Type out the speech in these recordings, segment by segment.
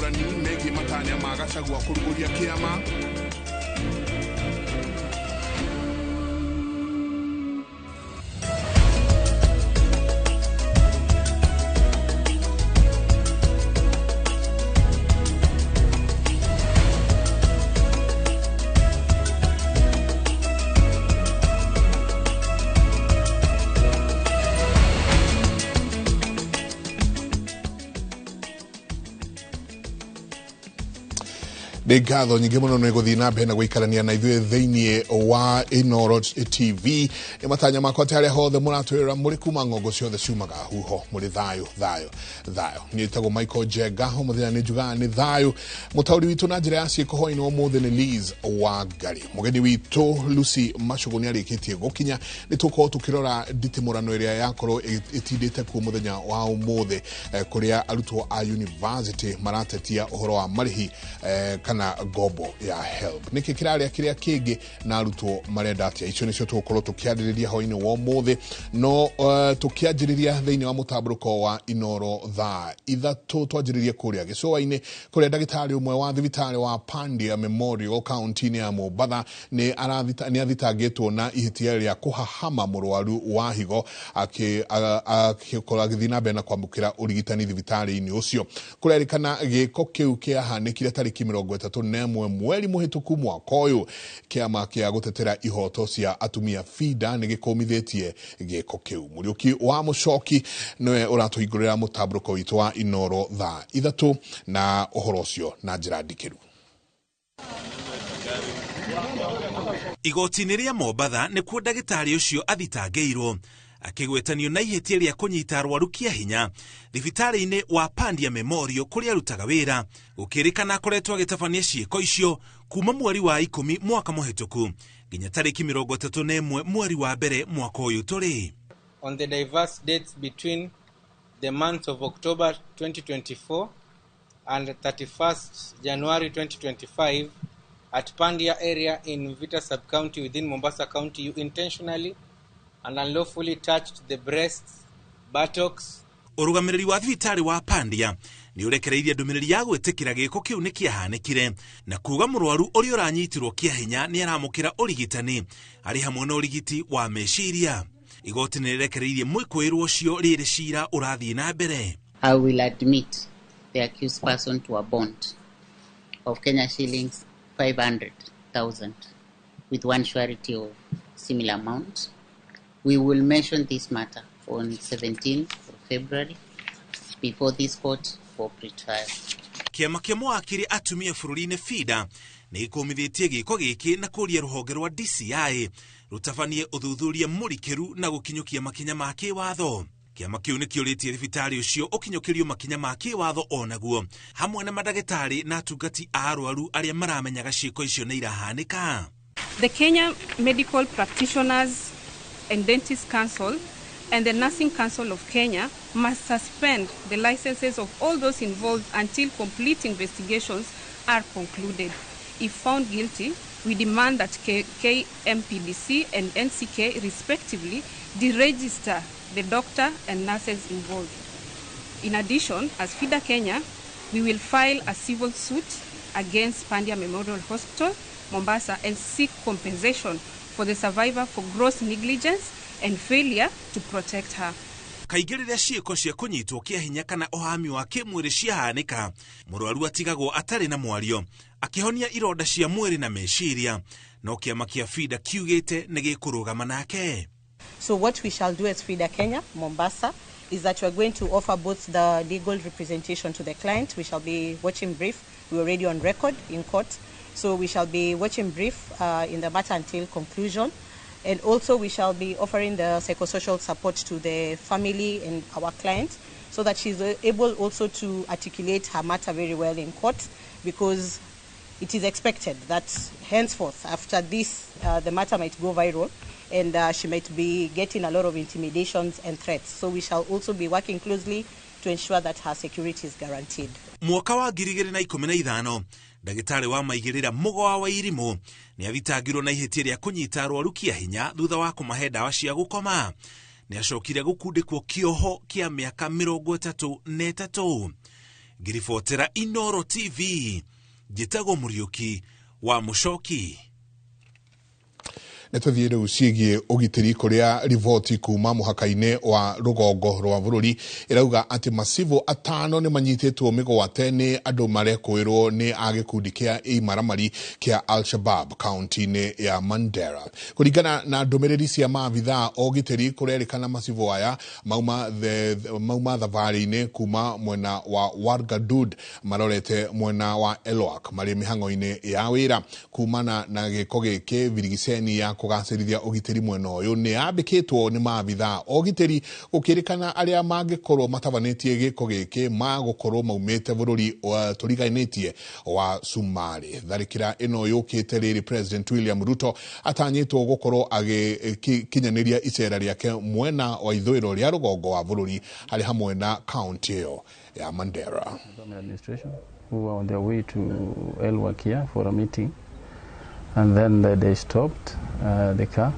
ngurani megi matanya magacagua kuruguria kiama. Ngatho nyingi muno no guthii na mbere na guikarania na ithuĩ thĩinĩ wa Inoro TV matanya makwa tare hothe muratwĩra muri kuma ngongo ciothe ciumaga huho muri thayo nĩtagwo Michael Jenga ho muthenya nĩ njugaga nĩ thayo mutauri witu na njĩra ya ciĩko hoini ũmũthĩ nĩ Liz Wangari mugeni witu Lucy Macogo nĩ arĩkĩtie gukinya nĩtũkorwo tukirora nditimũrano ĩrĩa yakorwo ĩtindĩte kuo muthenya wa ũmũthĩ kũrĩa arutwo a university maratetia ũhoro wa marĩhi kana gobo ya help niki kiraria kiria kingi na arutwo marenda atia icio nicio tukorwo tukiaririria hoini wa mothe no tukianjiriria thiini wa mutamburuko wa Inoro ithatu twanjiririe kuria gicoa-ini kuria ndagitari umwe wa thibitari wa Pandia Memorial County ya Mombatha ni athitangitwo na ihitia ria kuhahama murwaru wa higo akikora githina bena kwambukira urigitani thibitari-ini ucio kurerikana giko kiu kiahanikire tariki 31 mweri muhituku mwaka uyu kiama kia gutetera ihoto cia atumia FIDA nigikomithitie giko kiu muriuki wa mucoki niwe uratuhingurira mutamburuko witu wa Inoro ithatu na uhoro ucio na njira ndikiru. Igoti-inĩ rĩa Mombatha nĩ kuo ndagĩtarĩ ũcio athitangĩirwo akĩgwetanio na ihĩtia rĩa kũnyita arwaru kĩa hinya thibitarĩ-inĩ wa Pandia Memorial kũrĩa arutaga wĩra gũkĩrĩkana akoretwo agĩtabania ciĩko icio kuma mweri wa 10 mwaka mũhĩtũku nginya tarĩki 31 mweri wa mbere mwaka ũyũ tũrĩ. On the diverse dates between the month of October 2024 and 31st January 2025 at Pandia area in Vita sub-county within Mombasa County, you intentionally and unlawfully touched the breasts, buttocks. Urugamiriri wa thibitarĩ wa Pandia nĩ ũrekereirie ndũmĩrĩri ya gwĩtĩkĩra gĩko kĩu nĩ kĩahanĩkire na kuga mũrwaru ũrĩa ũranyitirwo kĩa hinya nĩ aramũkĩra ũrigitani arĩ hamwe na ũrigiti wa meciria. Igoti nĩ rĩrekereirie mwĩkũĩrwo ũcio rĩrĩ cira ũrathiĩ na mbere. I will admit the accused person to a bond of Kenya shillings 500,000 with one surety of similar amount. We will mention this matter on 17th of February before this court for pre-trial. Kiama kĩa mawakiri atumia bũrũri-inĩ FIDA nĩ ĩkũmithĩtie gĩko gĩkĩ na kũria rũhonge rwa DCI rũtabanie ũthuthuria mũrikĩru na gũkinyũkia makinya ma kĩwatho. Kiama kĩu nĩ kĩũrĩtie thibitarĩ ũcio ũkinyũkĩrio makinya ma kĩwatho onaguo hamwe na mandagĩtarĩ na atungati a arwaru arĩa maramenyaga ciĩko icio nĩ irahanĩka. The Kenya Medical Practitioners and Dentists Council and the Nursing Council of Kenya must suspend the licenses of all those involved until complete investigations are concluded. If found guilty, we demand that KMPDC and NCK respectively deregister the doctor and nurses involved. In addition, as FIDA Kenya, we will file a civil suit against Pandia Memorial Hospital, Mombasa, and seek compensation for the survivor for gross negligence and failure to protect her. Kaingĩ rĩrĩa ciĩko cia kũnyitwo kĩa hinya kana ũhami wa kĩmwĩrĩ ciahanĩka mũrwaru atigagwo atarĩ na mwario akĩhonia ironda cia mwĩrĩ na meciria no kĩama kĩa FIDA kiugĩte nĩ gĩkũrũgama nake. So what we shall do as FIDA Kenya, Mombasa, is that we are going to offer both the legal representation to the client. We shall be watching brief. We are already on record in court. So we shall be watching brief in the matter until conclusion. And also we shall be offering the psychosocial support to the family and our client so that she's able also to articulate her matter very well in court, because it is expected that henceforth after this the matter might go viral and she might be getting a lot of intimidations and threats. So we shall also be working closely to ensure that her security is guaranteed. Mwaka wa 2015 ndagĩtarĩ wa maigĩrĩra Mũgoa wa Irimũ nĩ athitangirwo na ihĩtia rĩa kũnyita arwaru kĩa hinya thutha wa kũmahe ndawa cia gũkoma. Nĩ acokire gũkundĩkwo kĩoho kĩa mĩaka 33. ngiribotera Inoro TV Gitago Muriuki wa Mushoki. Netuthiĩ rĩu ciĩgiĩ ũgitĩri kũrĩa riboti kuma mũhaka-inĩ wa rũgongo rwa bũrũri ĩrauga atĩ macivũ atano nĩ manyitĩtwo mĩgwate nĩ andũ marekũĩrwo nĩ a gĩkundi kĩa imaramari kĩa Al-Shabab kaunti-inĩ ya Mandera. Kũringana na ndũmĩrĩri cia maabithaa ũgitĩri kũrerĩkana macivũ aya mauma thabarĩ-inĩ kuma mwena wa Wargadud marorete mwena wa Elwak marĩ mĩhang'o-inĩ ya wĩra. Kumana na gĩko gĩkĩ birigiceni ya kũgacĩrithia ũgitĩri mwena ũyũ nĩ yambĩkĩtwo nĩ maabithaa ũgitĩri gũkĩrĩkana arĩa mangĩkorwo matabanĩtie gĩko gĩkĩ magũkorwo maumĩte bũrũri tũriganĩtie wa Sumarĩ. Tharĩkĩra ĩno yũkĩte rĩrĩ President William Ruto atanyĩtwo gũkorwo agĩkinyanĩria icera rĩake mwena wa ithũĩro rĩa rũgongo wa bũrũri harĩ hamwe na kaunti ĩyo ya Mandera. Who were on their way to Elwak here for a meeting. And then they stopped the car.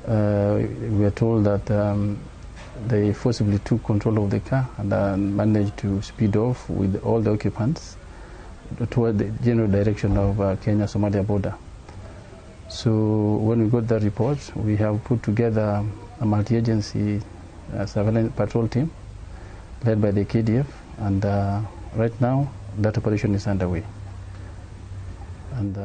We were told that they forcibly took control of the car and managed to speed off with all the occupants toward the general direction of Kenya-Somalia border. So when we got that report, we have put together a multi-agency surveillance patrol team led by the KDF, and right now that operation is underway. And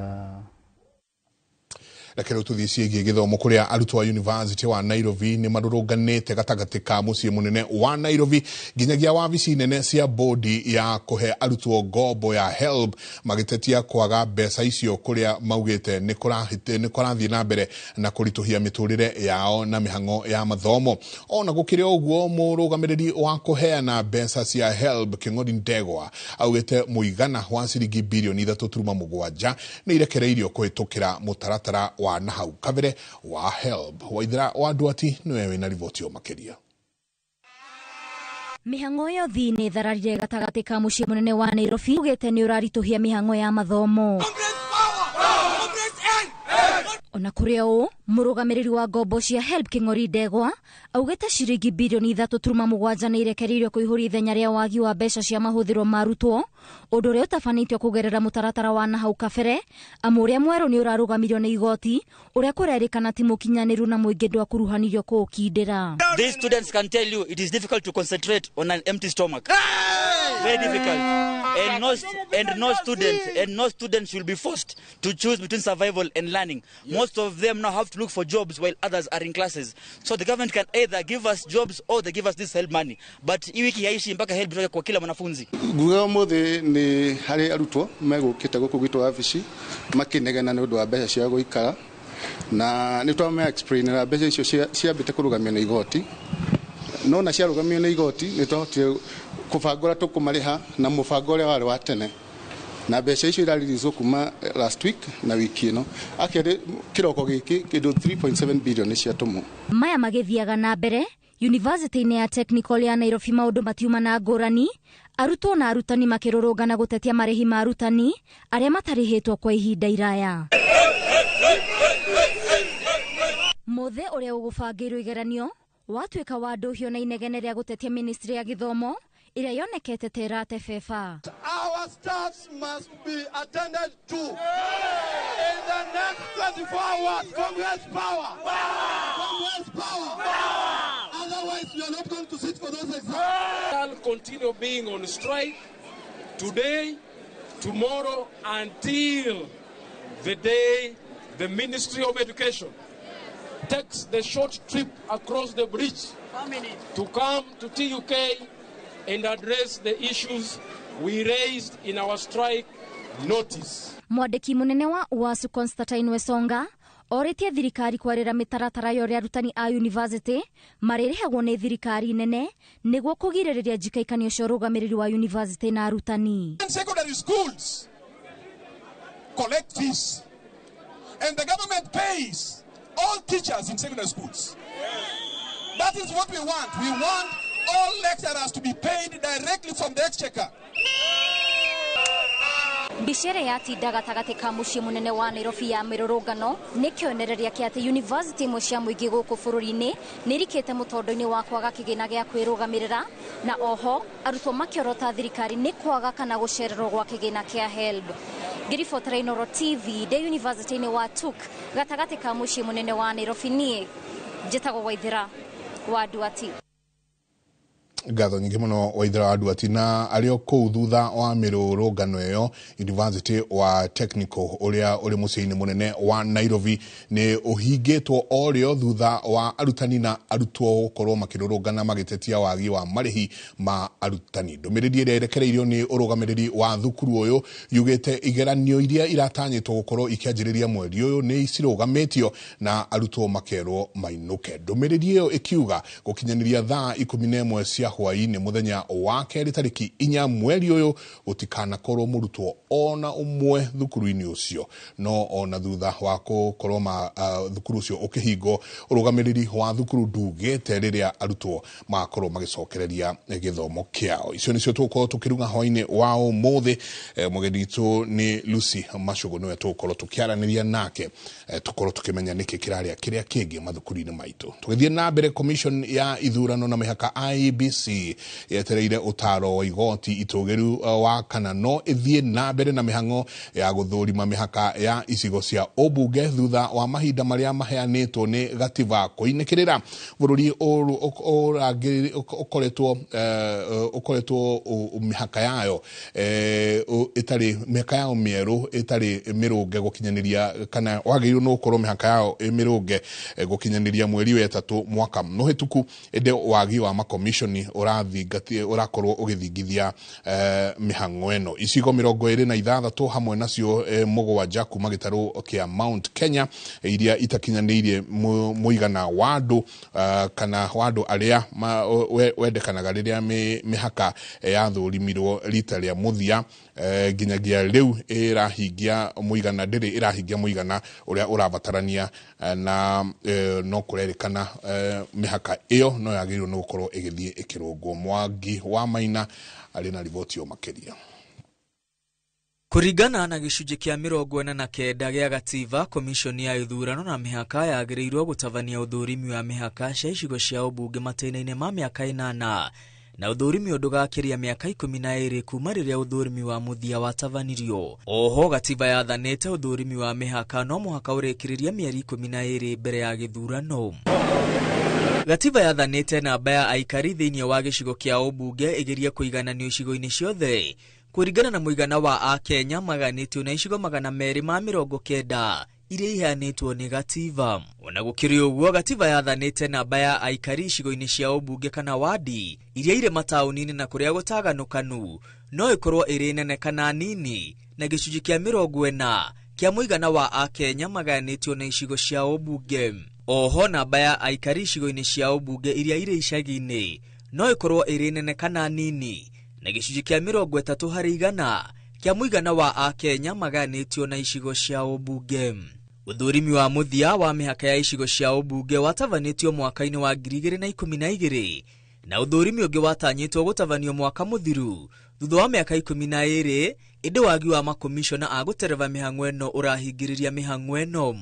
Rekero tuthi ciĩgiĩ gĩthomo kũrĩa arutwo a University wa Nairobi nĩ marũrũnganĩte gatagatĩ ka mũciĩ mũnene wa Nairobi nginyagia wabici nene cia bodi ya kũhe arutwo ngombo ya HELB magĩtetia kwaga mbeca icio kũrĩa maugĩte nĩ kũrathiĩ na mbere na kũritũhia mĩtũrĩre yao na mĩhang'o ya mathomo. Ona gũkĩrĩ ũguo mũrũgamĩrĩri wa kũheana mbeca cia HELB Kĩng'ori Ndegwa augĩte mũigana wa ciringi bilioni 3.7 nĩ irekereirio kũhĩtũkĩra mũtaratara wa nahau kabere wa HELB. Waithira wa Duati niwe wĩna riboti o makĩria. Mĩhang'o yo thĩinĩ thararire gatagatĩ ka mũciĩ mũnene wa Nairobi ugĩte nĩ ũraritũhia mĩhang'o ya mathomo. Ona kũrĩ ũũ mũrũgamĩrĩri wa ngombo cia HELB Kĩng'ori Ndegwa augĩte ciringi bilioni 3.7 nĩ irekereirio kũihũria ithenya rĩa wagi wa mbeca cia mahũthĩro ma arutwo, ũndũ ũrĩa ũtabanĩtio kũgerera mũtaratara wa nahau kabere, amu ũrĩa mwerũ nĩ ũrarũgamirio nĩ igoti ũrĩa kũrerĩkana ti mũkinyanĩru na mũingĩ ndwakuruhanirio kũũkindĩra. These students can tell you it is difficult to concentrate on an empty stomach. Very difficult. And no student should be forced to choose between survival and learning. Yes. Most of them now have to look for jobs while others are in classes. So the government can either give us jobs or they give us this HELB money. But hii wiki haishi mpaka HELB itoke kwa kila mwanafunzi. Nguga mothe ni hari arutwo megũkĩte gũkũ gwitũ wabici makinegena nĩ ũndũ wa mbeca cia gũikara na nĩ twame explain na mbeca icio ciambĩte kũrũgamio nĩ igoti. No na ciarũgamio nĩ igoti nĩ twahotire kũbangũra tũkũmarĩha na mũbango ũrĩa warĩ wa tene. Na mbeca icio iraririzo kuma last week na wiki ĩno akĩrĩ kĩroko gĩkĩ kĩndũ 3.7 billion ciatũmwo. Maya magĩthiaga na mbere University-inĩ ya Technical ya Nairobi maũndũ matiuma na ngũrani, arutwo na arutani makĩrũrũngana gũtetia marĩhi ma arutani arĩa matarĩhĩtwo kwa ihinda iraya. Mothe ũrĩa ũgũbangĩirwo igeranio watuĩka wa ndũhio na inegene rĩa gũtetia ministry ya gĩthomo ĩrĩa yonekete terate beba. Our staffs must be attended to in the next 24 hours. Congress power! Congress power! Otherwise, we are not going to sit for those exams. I'll continue being on strike today, tomorrow, until the day the Ministry of Education takes the short trip across the bridge to come to TUK and address the issues we raised in our strike notice. Mwandĩki mũnene wa UASU Constantine Wesonga orĩtie thirikari kwarĩra mĩtaratara ya ũrĩa arutani a university marĩrĩhagwo nĩ thirikari nene nĩguo kũgirĩrĩria njikaikanio cia ũrũgamĩrĩri wa university na arutani. Secondary schools collect fees and the government pays all teachers in secondary schools. That is what we want. We want all lecturers to be paid directly from the exchequer. Bicere yatinda gatagati ka muciĩ munene wa Nairobi ya mirurungano nĩ kĩonereria kĩa atĩ university imwe cia mũingĩ gũkũ bũrũri-inĩ nĩ irikĩte mũtondo-inĩ wa kwaga kĩgĩna gĩa kwĩrũgamĩrĩra, na oho arutwo makĩorota thirikari nĩ kwaga kana gũcererwo gwa kĩgĩna kĩa HELB. Ngĩribotera Inooro TV de university-inĩ wa TUK gatagati ka muciĩ munene wa Nairobi, niĩ njĩtagwo Waithĩra wa Nduati. Ngatho nyingĩ mũno Waithĩra wa Nduati, na arĩo kũu thutha wa mĩrũrũngano ĩyo University wa Technical ũrĩa ũrĩ mũciĩ-inĩ mũnene wa Nairobi nĩ ũhingĩtwo orĩo thutha wa arutani na arutwo gũkorwo makĩrũrũngana magĩtetia wagi wa marĩhi ma arutani. Ndũmĩrĩri ĩrĩa ĩrekereirio nĩ ũrũgamĩrĩri wa thukuru ũyũ yugĩte igeranio iria iratanyĩtwo gũkorwo ikĩanjĩrĩria mweri ũyũ nĩ cirũgamĩtio na arutwo makerwo mainũke. Ndũmĩrĩri ĩyo ĩkiuga gũkinyanĩria thaa 11 cia hwaĩ-inĩ mũthenya wa kerĩ tarĩki 4 mweri ũyũ gũtikanakorwo mũrutwo ona ũmwe thukuru-inĩ ũcio. No ona thutha wa gũkorwo thukuru ũcio ũkĩhingwo, ũrũgamĩrĩri wa thukuru ndugĩte rĩrĩa arutwo makorwo magĩcokereria gĩthomo kĩao. Icio nĩcio tũgũkorwo tũkĩruga hwaĩ-inĩ wa ũmũthĩ. Mũgeni witũ nĩ Lucy Macũgũ, nĩwe tũgũkorwo tũkĩaranĩria nake tũkorwo tũkĩmenya nĩkĩ kĩrarĩa kĩrĩa kĩngĩ mathukuru-inĩ maitũ. Tũgĩthiĩ na mbere, commission ya ithurano na mĩhaka IEBC yetereire utaro wa igoti itũgĩru wa kana no ithie na mbere na mĩhang'o ya gũthũrima mĩhaka ya icigo cia ũmbunge thutha wa mahinda marĩa maheanĩtwo nĩ gatiba kũinĩkĩrĩra. Bũrũri ũkoretwo mĩhaka yayo mĩhaka yao mĩerũ ĩtarĩ mĩrũnge gũkinyanĩria, kana wagĩrĩirwo no gũkorwo mĩhaka yao mĩrũnge gũkinyanĩria mweri wa ĩtatũ mwaka mũhĩtũku. Ĩndĩ wagi wa makomishoni ũrakorwo ũgĩthingithia mĩhang'o ĩno. Icigo 26 hamwe nacio mũgwanja kuma gĩtarũ kĩa Mount Kenya iria itakinyanĩirie mũigana wa andũ kana wa andũ arĩa wendekanaga rĩrĩa mĩhaka yathũrimirwo rita rĩa mũthia, nginyagia rĩu ĩrahingia mũigana ũrĩa ũrabatarania, na no kũrerĩkana mĩhaka ĩyo no yagĩrĩirwo nĩ gũkorwo ĩgĩthiĩ ĩkĩrũngwo. Mwangi wa Maina arĩ na riboti yo makĩria. Kũringana na gĩcunjĩ kĩa 49 gĩa gatiba, komishoni ya ithurano na mĩhaka yagĩrĩirwo gũtabania ũthũrimi wa mĩhaka cia icigo cia ũmbunge matĩna-inĩ ma mĩaka 8 na ũthũrimi ũndũgakĩria mĩaka 12 kuma rĩrĩa ũthũrimi wa mũthia watabanirio. Oho gatiba yathanĩte ũthũrimi wa mĩhaka no mũhaka ũrĩkĩrĩria mĩeri 12 mbere ya gĩthurano. Gatiba yathanĩte namba ya aikari thĩinĩ wa gĩcigo kĩa ũmbunge ĩgeria kũigananio icigo-inĩ ciothe kũringana na mũigana wa Akenya maganĩtio na icigo 290 iria iheanĩtwo nĩ gatiba. Ona gũkĩrĩ ũguo, gatiba yathanĩte namba ya aikari icigo-inĩ cia ũmbunge kana wadi iria irĩ mataũni-inĩ na kũrĩa gũtaganũkanu no ĩkorwo ĩrĩ nene kana nini, na gĩcunjĩ kĩa 40 kĩa mũigana wa Akenya maganĩtio na icigo cia ũmbunge. Oho namba ya aikari icigo-inĩ cia ũmbunge iria irĩ icagi-inĩ no ĩkorwo ĩrĩ nene kana nini, na gĩcunjĩ kĩa 30% kĩa mũigana wa Akenya maganĩtio na icigo cia ũmbunge. Ũthũrimi wa mũthia wa mĩhaka ya icigo cia ũmbunge watabanĩtio mwaka-inĩ wa 2012 na ũthũrimi ũngĩ watanyĩtwo gũtabanio mwaka mũthiru thutha wa mĩaka 12, ĩndĩ wagi wa makomishona a gũtereba mĩhang'o ĩno ũrahingĩrĩria mĩhang'o ĩno.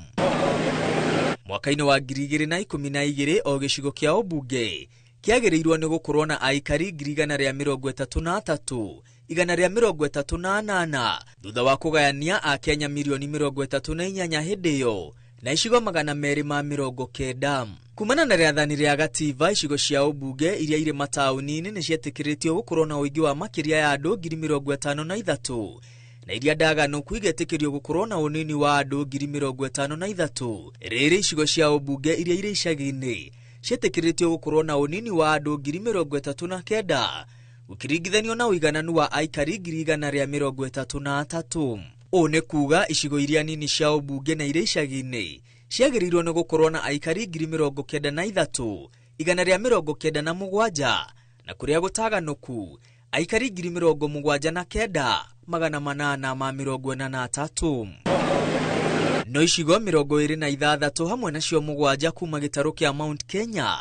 Mwaka-inĩ wa 2012 o gĩcigo kĩa ũmbunge kĩagĩrĩirwo nĩ gũkorwo na aikari 133, 138 thutha wa kũgayania Akenya milioni 38 hĩndĩ ĩyo na icigo 290. Kumana na rĩathani rĩa gatiba, icigo cia ũmbunge iria irĩ mataũni-inĩ nĩ cietĩkĩrĩtio gũkorwo na ũingĩ wa makĩria ya andũ 53,000 na iria ndaganoku igetĩkĩrio gũkorwo na ũnini wa andũ 53,000. Rĩrĩ icigo cia ũmbunge iria irĩ icagi-inĩ cietĩkĩrĩtio gũkorwo na ũnini wa andũ 39,000 gũkĩringithanio na ũigananu wa aikari 133. Ũũ nĩ kuga icigo iria nini cia ũmbunge na irĩ icagi-inĩ ciagĩrĩirwo nĩ gũkorwo na aikari 93,197 na kũrĩa gũtaganũku aikari 79,843. No icigo 26 hamwe nacio mũgwanja kuma gĩtarũ kĩa Mount Kenya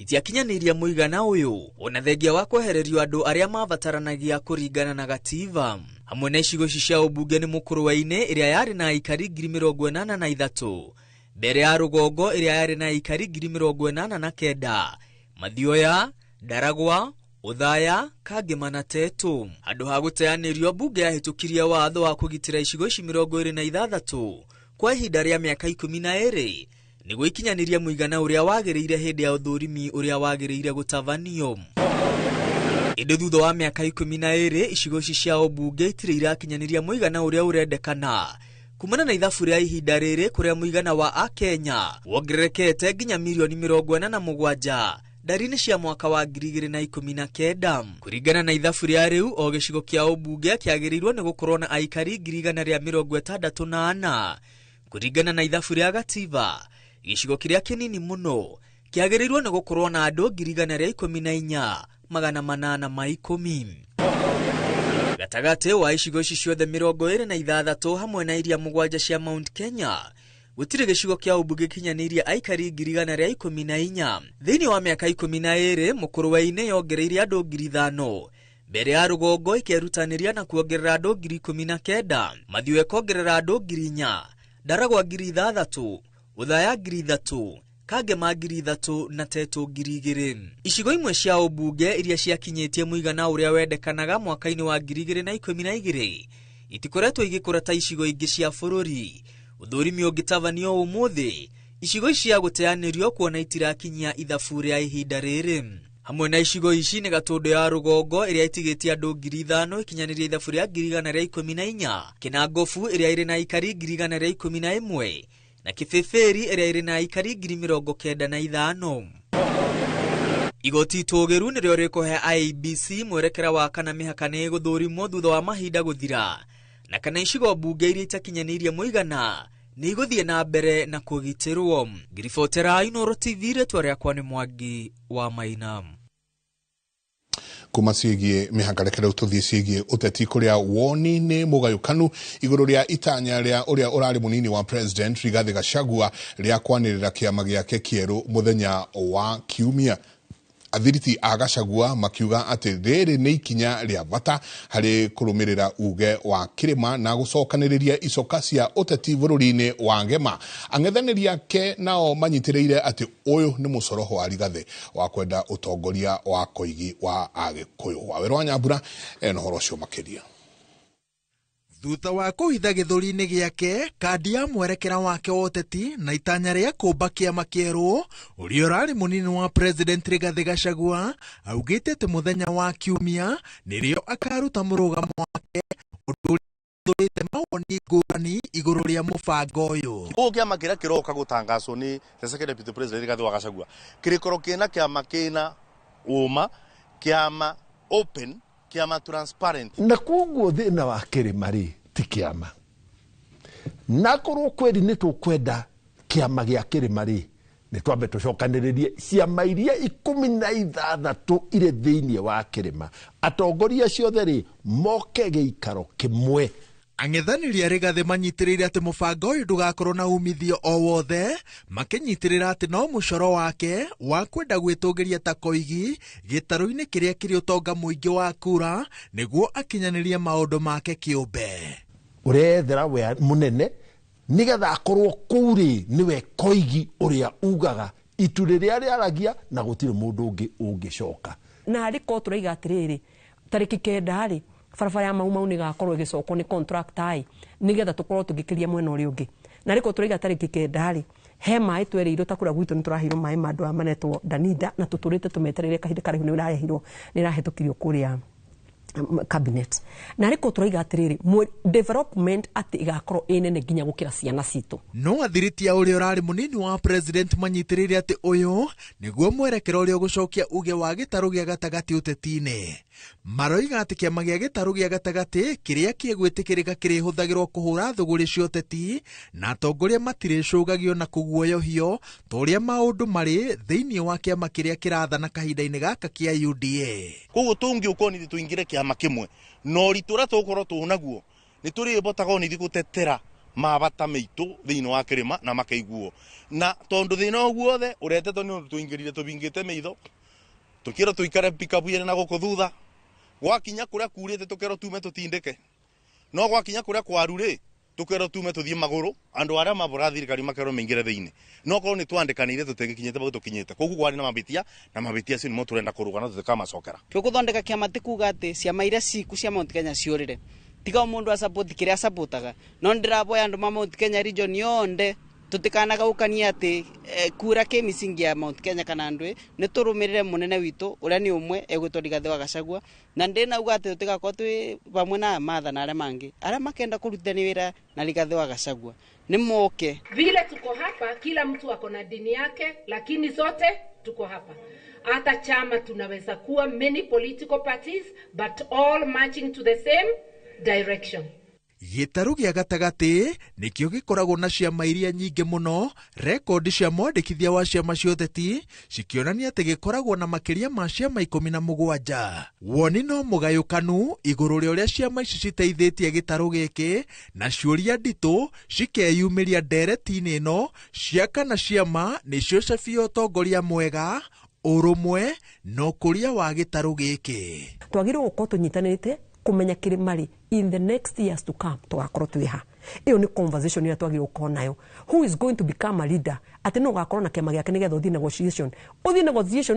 itiakinyaniria muigana uyu ona thengia wa kwehererio andu aria mabataranagia kuringana na gatiba. Hamwe na icigo cia ubunge ni Mukuruwaine iria yari na aikari 83,000, mbere ya Rugongo iria yari na aikari 89,000, Mathioya, Ndaragwa, Uthaya, Kagema na Tetu. Andu ha guteanirio bunge yahitukirie watho wa kugitira icigo 26 kwa ihinda ria miaka 12 niguo ikinyaniria muigana uria wagiriire hindi ya uthurimi uria wagiriire gutavanio. Indi thutha wa miaka 12 icigo cia ubunge itire irakinyaniria muigana uria urendekana kumana na ithabu ria ihinda riri kuria muigana wa Akenya wongererekete nginya milioni 47 ndari-ini cia mwaka wa 2019. Kuringana na ithabu ria riu o gicigo kia ubunge kiagirirwo ni gukorwo na aikari 164. Kuringana na ithabu ria gatiba, gicigo kiria kinini muno kiagirirwo ni gukorwo na andu 14,810. Gatagati wa icigo ciothe 26 hamwe na iria 7 cia Mount Kenya gutire gicigo kia ubunge kinyaniria aikari 114. Thiini wa miaka 12 Mukuruwaine yongereire andu 5,000, mbere ya Rugongo ikerutaniria na kuongerera andu 19,000, Mathioya kuongerera andu 4,000, Ndaragwa 3,000, Uthaya 3,000, Kagema 3,000 na Tetu 2,000. Icigo imwe cia ubunge iria ciakinyitie muigana uria wendekanaga mwaka-ini wa 2012 itikoretwo igikura ta icigo ingi cia bururi. Uthurimi ungitavanio umuthi, icigo cia guteanirio kuona itirakinyia ithabu ria ihinda riri. Hamwe na icigo ici ni Gatundu ya Rugongo iria itigitie andu 5,000 ikinyaniria ithabu ria 114, Kinangofu iria iri na aikari 111 na Kibeberi iria iri na aikari 95,000. Igoti itogeru nirio rikuhe IEBC mwerekera wa kana mihaka ni guthurimwo thutha wa mahinda guthira, na kana icigo bunge iria itakinyaniria muigana ni iguthie na mbere na kugitirwo. Ngiribotera Inooro TV retwa riakwa ni Mwangi wa Maina. Kuma ciĩgiĩ mĩhaka reke tuthie ciĩgiĩ ũteti kũrĩa woni nĩ mũgayũkanu igũrũ rĩa itanya rĩa ũrĩa ũrarĩ mũnini wa president Rigathi Gachagua rĩa kwanĩrĩra kĩama gĩake kĩerũ mũthenya wa Kiumia. Athiriti a Gachagua makiuga atĩ rĩrĩ nĩ ikinya rĩa bata harĩ kũrũmĩrĩra uge wa kĩrĩma na gũcokanĩrĩria icoka cia ũteti bũrũri-inĩ wa Ngema. Ang'ethanĩri ake nao manyitĩrĩire atĩ ũyũ nĩ mũcoroho wa Rigathi wa kwenda ũtongoria wa koigi wa Agĩkũyũ. Waweru wa Nyambura ena ũhoro ũcio makĩria. Thutha wa kuhitha gĩthũri-inĩ gĩake kandi ya mwerekera wake wa ũteti na itanya rĩa kũmba kĩama kĩerũ, ũrĩa ũrarĩ mũnini wa president Rigathi Gachagua augĩte atĩ mũthenya wa Kiumia nĩrĩo akaruta mũrũgamo wake ũndũ ũrĩa mawoni ngũrani igũrũ rĩa mũbango ũyũ. Gũkũ kĩama kĩrĩa kĩroka gũtangazwo nĩ the second deputy president Rigathi wa Gachagua kĩrĩkorwo kĩna kĩama kĩna ũma, kĩama open, kĩama transparent. Na koguo thĩna wa kĩrĩma rĩ ti kĩama. Na korwo kweri nĩ tũkwenda kĩama gĩa kĩrĩma rĩ nĩ twambe tũcokanĩrĩrie ciama iria 16 irĩ thĩinĩ wa kĩrĩma. Atongoria ciothe rĩ moke gĩikaro kĩmwe. Ang'ethanĩri a Rigathi manyitĩrĩire atĩ mũbango ũyũ ndũgakorwo na umithio o wothe, makĩnyitĩrĩra atĩ no mũcoro wake wa kwenda gwĩtũngĩria ta koigi gĩtarũ-inĩ kĩrĩa kĩrĩ ũtonga mũingĩ wa kura nĩguo akinyanĩrie maũndũ make kĩũmbe. Ũrethera we mũnene nĩgetha akorwo kũu rĩ nĩwe koigi ũrĩa ugaga itu rĩrĩa rĩaragia na gũtirĩ mũndũ ũngĩ ũngĩcoka. Na arĩ ko tũraiga atĩrĩrĩ tarĩki 9 rĩ barabara ya mau nĩ gakorwo ĩgĩcokwo nĩ contractor ai nĩgetha tũkorwo tũgĩkĩria mwena ũrĩa ũngĩ. Na arĩ ko tũraiga tarĩki 9 rĩ he maĩ twerĩirwo ta kũrĩa gwitũ nĩ tũrahirwo maĩ ma andũ manetwo Danida na tũtũrĩte tũmetereire kahinda karaihu nĩ ĩrahĩtũkirio kũrĩa cabinet. Na rĩko tũraiga atĩrĩrĩ development atĩ igakorwo ĩnene nginya gũkĩra ciana citũ. No athiriti a ũrĩa ũrarĩ mũnini wa president manyitĩrĩire atĩ ũyũ nĩguo mwerekero ũrĩa ũgũcokia uge wa gĩtarũ gĩa gatagatĩ ũteti-inĩ. Maroiga atĩ kĩama gĩa gĩtarũ gĩa gatagatĩ kĩrĩa kĩgwĩtĩkĩrĩka kĩrĩhũthagĩrwo kũhũra thũgũrĩ cia ũteti na atongoria matirĩcũgagio na kũguoyohio ta ũrĩa maũndũ marĩ thĩinĩ wa kĩama kĩrĩa kĩrathana kahinda-inĩ gaka kĩa UDA. Koguo tũngĩũkorwo nĩ tũingĩre kĩama kĩmwe no ũritũ ũrĩa tũgũkorwo tũnaguo nĩ tũrĩbotaga nĩ gũtetera mabata meitu thiini wa kirima na makaiguo na tondu thina guothe uretetwo ni undu tuingirire tubingite meitho tukira tuikare pikapu yene na guku thutha gwakinya kuria kurite tukero tume tutindike no gwakinya kuria kwaruri tukero tume tuthie maguru andu aria mabura thirikari makero mingire thiini no ko ni twandikanire tutingikinyite bagu tukinyite kogu gwari na mabitia cio nimo turenda kurugana tukamasokera tukuthondeka kiama tikuga ati ciama iria ciku cia Mount Kenya ciurire tiga mundu a support kiria supportaga no ndiraboya andu ma Mount Kenya region yonde tutikanaga ukania ati kura ke misingi ya Mount Kenya kana ndwe ni turumirire munene witu uria ni umwe egwitwo Rigathi wa Gachagua na ndina uga ati tutigako twi pamwe na matha na aria mangi aria makenda kurutani wira na Rigathi wa Gachagua ni moke vile tuko hapa kila mtu ako na dini yake lakini zote tuko hapa hata chama tunaweza kuwa many political parties but all marching to the same direction. Gĩtarũ gĩa gatagati nĩkĩo gĩkoragwo na ciama iria nyingĩ mũno. Rekondi cia mwandĩkithia wa ciama cia ũteti cikĩonania atĩ gĩkoragwo na makĩria ma ciama 17. Woni no mũgayũkanu igũrũ rĩa ũrĩa ciama ici citeithĩtie gĩtarũ gĩkĩ na ciũria nditũ cikeyumĩria ndereti-inĩ ĩno cia kana ciama nĩcio cabia ũtongoria mwega ũrũmwe na ũkũria wa gĩtarũ gĩkĩ. Twagĩrĩirwo gũkorwo tũnyitanĩte kumenya kirimari in the next years to come tugakorwo twiha iyo ni conversation ira twagirwo gũkorwo nayo. Who is going to become a leader? Ati no gakorwo na kiama giake nigetha uthi negotiation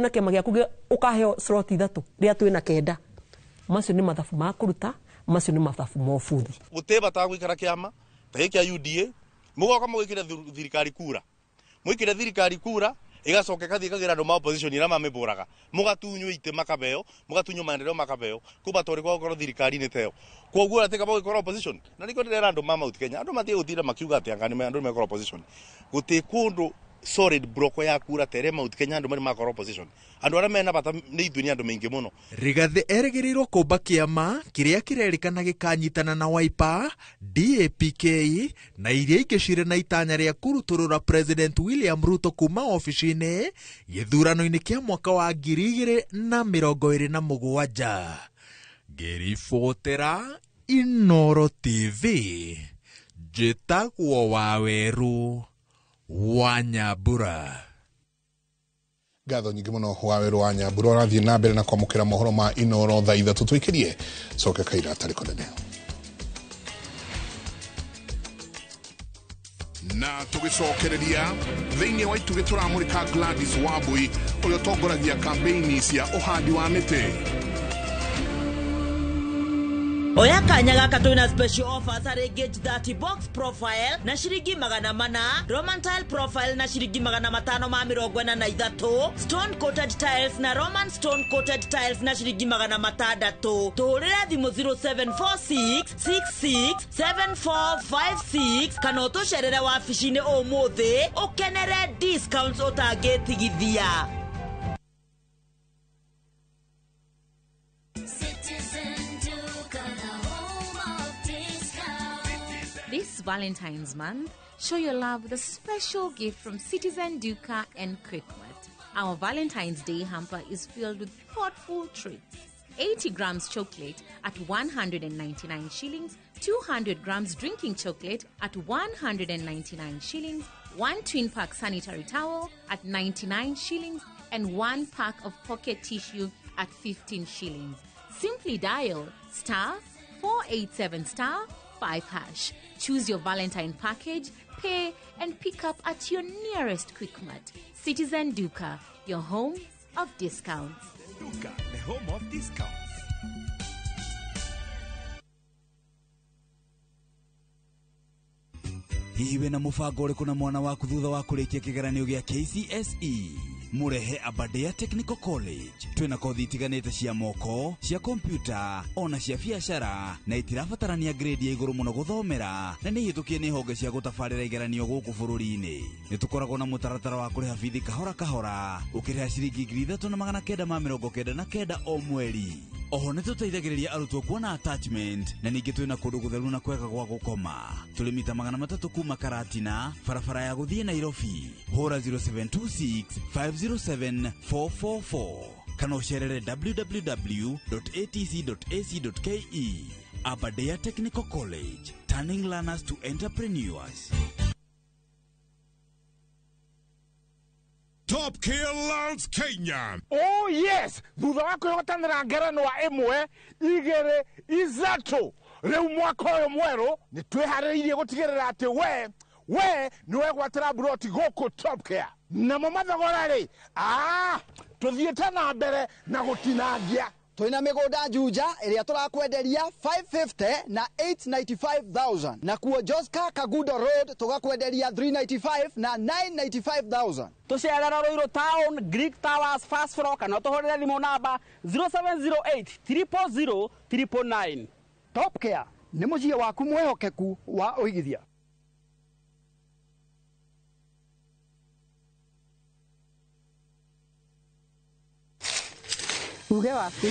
na kiama giaku ukaheo slot 3 ria twina kenda. Macio ni mathabu ma kuruta, macio ni mathabu ma buthi. Guteba ta gwikara kiama ta giki ya UDA mugoka mugikira thirikari kura mwikire thirikari kura igacoka kathie kagira andu ma opposition ira mameburaga mugatunyu ite makabeo mugatunyu maendeleo makabeo kuba tori kwa gukoro thirikari ni teo koguo atika ba gukoro opposition na niko ndira andu ma Mount Kenya andu matie gutira makiuga ati angani me andu me gukoro opposition guti kundu solid broko ya kura tere Mount Kenya andu ma gukoro opposition andu ara mena bata ni ithu ni andu maingi muno. Rigathi erĩgĩrĩirwo kũmba kĩama kĩrĩa kĩrerĩkana gĩkanyitana na Wiper, DAPK na iria ingĩ cirĩ na itanya rĩa kũrutũrũra President William Ruto kuma ofici-inĩ gĩthurano-inĩ kĩa mwaka wa 2027. Ngĩribotera Inooro TV, njĩtagwo Waweru wa Nyambura. Ngatho nyingĩ mũno Waweru wa Nyambura ũrathiĩ na mbere na kwamũkĩra mohoro ma Inooro thaa 3 twĩkĩrie coke kaira tarĩ konene. Na tũgĩcokereria thĩinĩ wa itugĩ tũramũrĩka Gladys Wambui ũrĩa ũtongoragia kampeini cia ũhandi wa mĩtĩ. Oya kanya gaka twina special offers are gauge 30 box profile na shiringi 400, Roman tile profile na shiringi 543, stone coated tiles na Roman stone coated tiles na shiringi 600. Tuhurira thimu 0746 66 7456 kana utusherere wabici-inĩ ũmũthĩ ukenere discounts utangĩtigithia. This Valentine's month, show your love with a special gift from Citizen Duca and Quickmart. Our Valentine's Day hamper is filled with thoughtful treats. 80 grams chocolate at 199 shillings, 200 grams drinking chocolate at 199 shillings, 1 twin pack sanitary towel at 99 shillings, and 1 pack of pocket tissue at 15 shillings. Simply dial *487*5#. Choose your Valentine package, pay, and pick up at your nearest Quickmart. Citizen Duca, your home of discounts. Duca, the home of discounts. Hihi wena mũbango ũrĩkũ na mwana waku thutha wa kũrĩkia kĩgeranio gĩa KCSE? Murehe Aberdare Technical College. Twina kothi itiganĩte cia moko, cia kompyuta, ona cia biacara, na itirabatarania grade ya igũrũ mũno gũthomera, na nĩ ihĩtũkie nĩ honge cia gũtabarĩra igeranio gũkũ bũrũri-inĩ. Nĩ tũkoragwo na mũtaratara wa kũrĩha bithi kahora kahora, ũkĩrĩha ciringi 3,999 o mweri. Oho nĩ tũteithagĩrĩria arutwo kuona attachment, na ningĩ twĩna kũndũ gũtheru na kwega gwa gũkoma. Tũrĩ mita 300 kuma Karatina, barabara ya gũthiĩ Nairobi. Hũra 0726 507 444 kana ũcerere www.atc.ac.ke. Aberdare Technical College, turning learners to entrepreneurs. Top Killers Kenya. Oh yes, thutha wa kwihotanira ngerenwa imwe igere izatu riu mwaka uyu mweru ni twihariirie gutigirira ati we niwe gwatira broti goko Top Care na mathogora ri tuthiite na mbere na gutinangia. Twina migunda juja iria turakwenderia 550 na 895,000 na kuo Joska Kagudo Road tugakwenderia 395 na 995,000. Tuciarara Roiro Town Greek Towers Fast Floor kana tuhorera thimo namba 0708 000 999. Top Care ni mucie waku mwehokeku wa uigithia. Uge waku.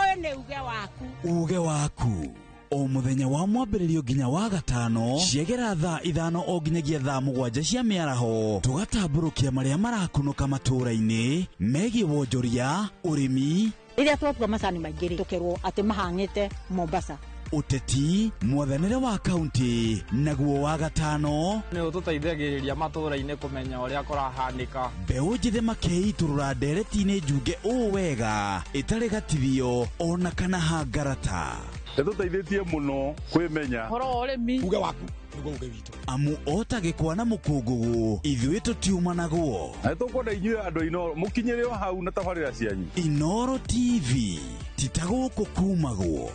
Oyo ni uge waku. Uge waku. O muthenya wa mwambĩrĩrio nginya wa gatano ciegera thaa 5 o nginyagia thaa 7 cia mĩaraho tugatambũrũkia marĩa marakunũka matũũra-inĩ megiĩ wonjoria ũrĩmi iria twatua macani maingĩ tukerwo atĩ mahang'ĩte Mombasa uteti mwathanĩre wa kaunti naguo wa gatano nĩ ũtũteithagĩrĩria matũũra-inĩ kũmenya ũrĩa kũrahanĩka mbeũ njĩthĩ makeiturũra ndereti-inĩ njunge ũũ wega ĩtarĩ gatithio ona kana hangarata nĩtũteithĩtie mũno kwĩmenya horo ũrĩmi uge waku nĩguo uge witũ amu otagĩkwa na mũkũngũgũ ithuĩ tũtiumanagwo na nĩtũkwenda inyuĩ andũ Inoro mũkinyĩre o hau na tabarĩra cianyu Inoro TV titagũkũ kumagwo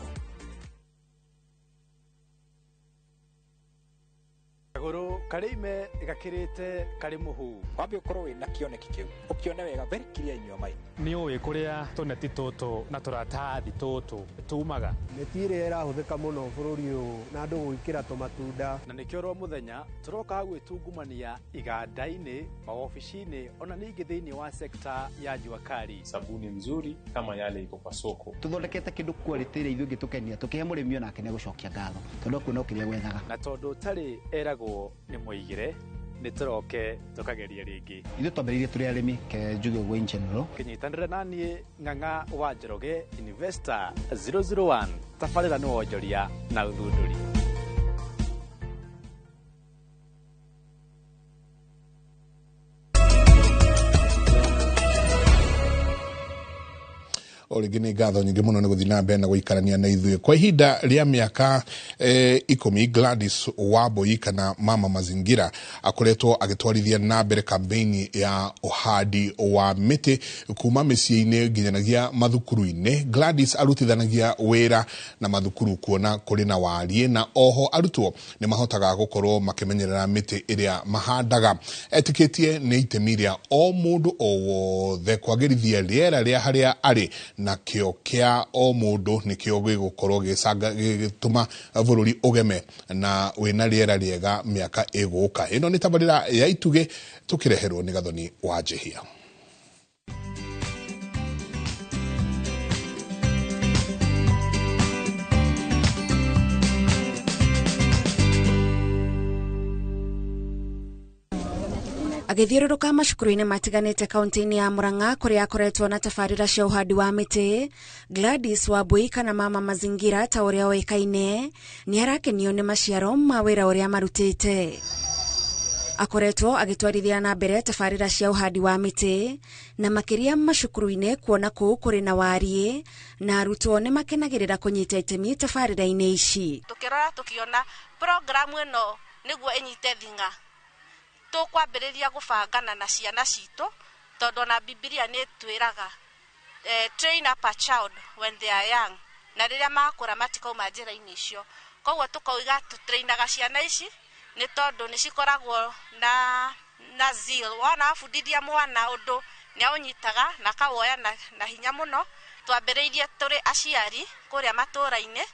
Guru karime gakirite kari muhu wambe ukorwo wina kioneki kiu ukione wega very clear in your mind ni uwi kuria tuneti tutu na turatathi tutu tumaga netire irahuthika muno bururi uyu na andu gwikira tomatunda na nikio ro muthenya turoka hagu itungumania iganda-ini maofisini ona ningi thiini wa sekta ya jua kali sabuni nzuri kama yale iko kwa soko tuthondekete kindu quality ire ithuĩ ngĩtukenia tukihe mũrĩmi ona akene gucokia ngatho tondu kuona ũkĩrĩa gwethaga na tondu tari eragwo ni muigire ni turoke tukageria ringi ithuĩ twambĩrĩirie tũrĩ arĩmi ke njuge ũguo in general kinyitanĩra naniĩ Ng'ang'a wa Njoroge Investor 001 tabarĩra nĩ wonjoria na ũthundũri Origi nĩ ngatho nyingĩ mũno nĩ gũthiĩ na mbere na gũikarania na ithuĩ kwa ihinda rĩa mĩaka 10 Gladys Wambui kana Mama Mazingira akoretwo agĩtwarithia na mbere kampeni ya ũhandi wa mĩtĩ kuma mĩciĩ-inĩ nginyanagia mathukuru-inĩ. Gladys arutithanagia wĩra na mathukuru kuona kũrĩ na wariĩ na oho arutwo nĩ mahotaga gũkorwo makĩmenyerera mĩtĩ ĩrĩa mahandaga. Etĩkĩtie nĩ itemi rĩa o mũndũ o wothe kwagĩrithia rĩera rĩa harĩa arĩ na kĩo kĩa o mũndũ nĩkĩo gĩgũkorwo gĩgĩtũma bũrũri ũgeme na wĩna rĩera rĩega mĩaka ĩgũka. Ĩno nĩ tabarĩra ya itugĩ tũkĩreherwo nĩ Gathoni wa Njehia. Agithiũrũrũka macukuru-inĩ matiganĩte kaunti-inĩ ya Murang'a kũrĩa akoretwo na tabarĩra cia ũhandi wa mĩtĩ, Gladys Wambui kana Mama Mazingira ta ũrĩa oĩkaine nĩ arakenio nĩ maciaro ma wĩra ũrĩa marutĩte. Akoretwo agĩtwarithia na mbere tabarĩra cia ũhandi wa mĩtĩ na makĩria macukuru-inĩ kuona kũu kũrĩ na wariĩ na arutwo nĩ makenagĩrĩra kũnyita itemi tabarĩra-inĩ ici. Tukĩrora tukiona programu ĩno nĩguo ĩnyite thing'a tukwambĩrĩria gũbangana na ciana citũ tondũ na Biblia nĩ twĩraga train up a child when they are young na rĩrĩa makũra matikauma njĩra-inĩ icio. Koguo tukauga tũtrainaga ciana ici nĩ tondũ nĩ cikoragwo na zeal wanabundithia mwana ũndũ nĩ aũnyitaga na kawoya na hinya mũno. Twambĩrĩirie tũrĩ aciari kũrĩa matũũra-inĩ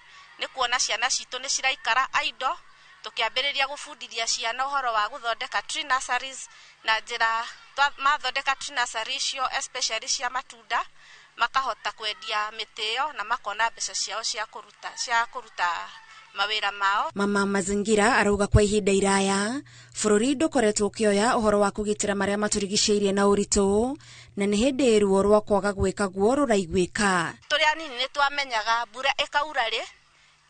nĩ kuona ciana citũ nĩ ciraikara idle tukiambĩrĩria gũbundithia ciana ũhoro wa gũthondeka tree nurseries na njĩra mathondeka tree nursery icio especially cia matunda makahota kwendia mĩtĩ ĩyo na makona mbeca ciao cia kũruta mawĩra mao. Mama Mazingira arauga kwa ihinda iraya bũrũri ndũkoretwo ũkĩoya ũhoro wa kũgitĩra marĩa matũrigicĩirie na ũritũ na nĩ hĩndĩ ruo rwa kwaga gwĩka guo rũraiguĩka. Tũrĩ anini nĩ twamenyaga mbura ĩkaura rĩ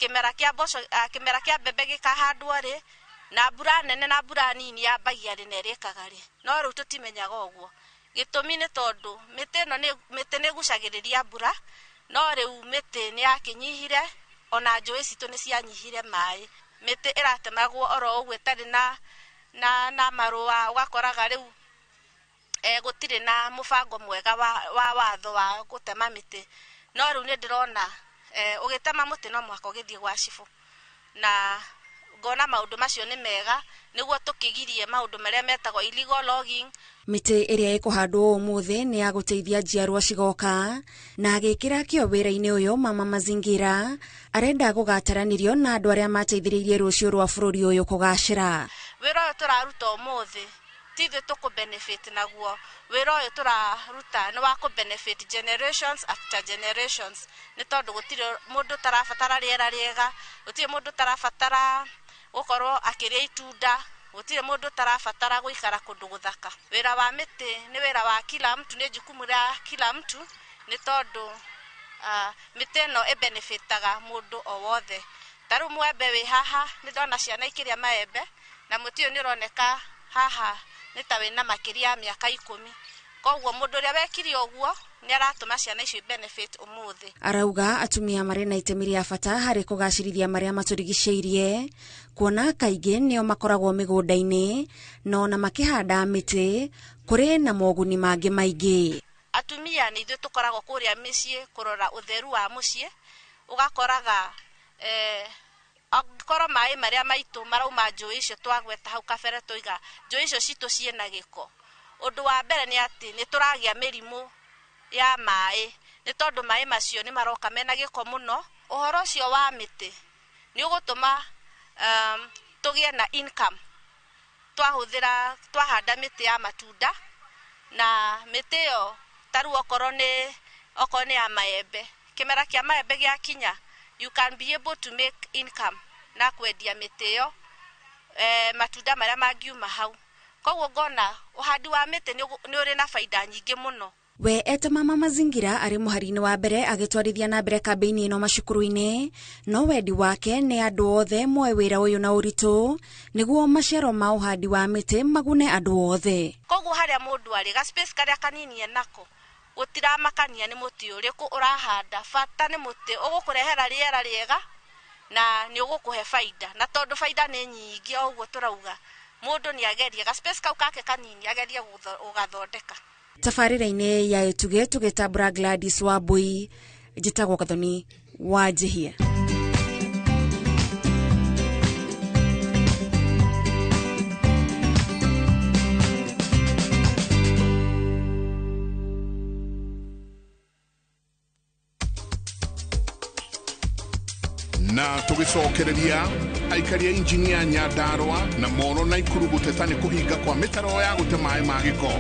kimera kia mbembe gikahandwo ri na mbura nene na mbura nini yambagia ri nerekaga ri no riu tutimenyaga uguo gitumi ni tondu mite ni gucagiriria mbura no riu mite ni yakinyihire ona njui citu ni cianyihire mai mite iratemagwo oro uguo tari na marua ugakoraga riu gutire na mubango mwega wa watho wa gutema mite no riu ni ndirona ugitema muti no mwaka ugithie gwa cifu na ngona maundu macio ni mega niguo tukigirie maundu maria metagwo illegal logging. Miti iria ikuhandwo umuthi ni ya guteithia njiarwa cigoka na agikira kio wira-ini uyu mama mazingira arenda gugataranirio na andu aria mateithiririe rucio rwa bururi uyu kugacira. Wira uyu turaruta umuthi tithe tuku benefit naguo wira uyu turaruta ni wa ku benefit generations after generations ni tondu gutire mundu tarafatara riera riega gutire mundu tarafatara gukorwo akiria itunda gutire mundu tarafatara guikara kundu guthaka. Wira wa miti ni wira wa kila mtu ni jukumu la kila mtu ni tondu miti no benefitaga mundu o wothe. Taru mwembe wi haha ni ndona ciana ikiria maembe na muti uyu ni roneka haha ni ta wina makiria miaka 10 koguo mundu ria wekiri oguo ni aratuma ciana icio benefit umuthi. Arauga atumia mari na itemi ria bata hari kugacirithia maria maturigiceirie kuona kaingi nio makoragwo migunda-ini no na makihanda miti kuri na moguni mangi maingi. Atumia ni ithuĩ tukoragwo kuria micii kurora utheru wa mucii ugakoraga akorwo mai maria maitu marauma njui icio twagweta hau kabere tuiga njui icio citu ciena giko. Undu wa mbere ni ati ni turagia mirimu ya mai ni tondu mai macio ni maroka mena giko muno. Uhoro ucio wa miti ni ugutuma tugie na income twahanda miti ya matunda na miti yo taru okorwo ni ya maembe kimera kia maembe gia kinya you can be able to make income na kwendia miti yo matunda maria mangiuma hau. Koguo ngona uhandi wa miti ni uri na faida nyingi muno. We eta mama mazingira ari muharini wa mbere agitwarithia na mbere kambeini ino macukuru-ini no wendi wake ni andu othe moe wira uyu na uritu niguo maciaro ma uhandi wa miti magune andu othe. Koguo haria mundu ari ga space karia kanini enako gutiramakania ni muti uriku urahanda bata ni muti ugukurehera riera riega na ni ugukuhe faida na tondu faida ni nyingi oguo turauga mundu ni agerie ga space kau kake kanini agerie ugathondeka. Tafarira-ini ya etuge tugetambura Gladys wa Bui njitagwo Gathoni wa Njihia. Na tugicokereria aikaria injinia Nyandarua na mono na ikuru gutetane kuhinga kwa mitaro ya gutemae magiko.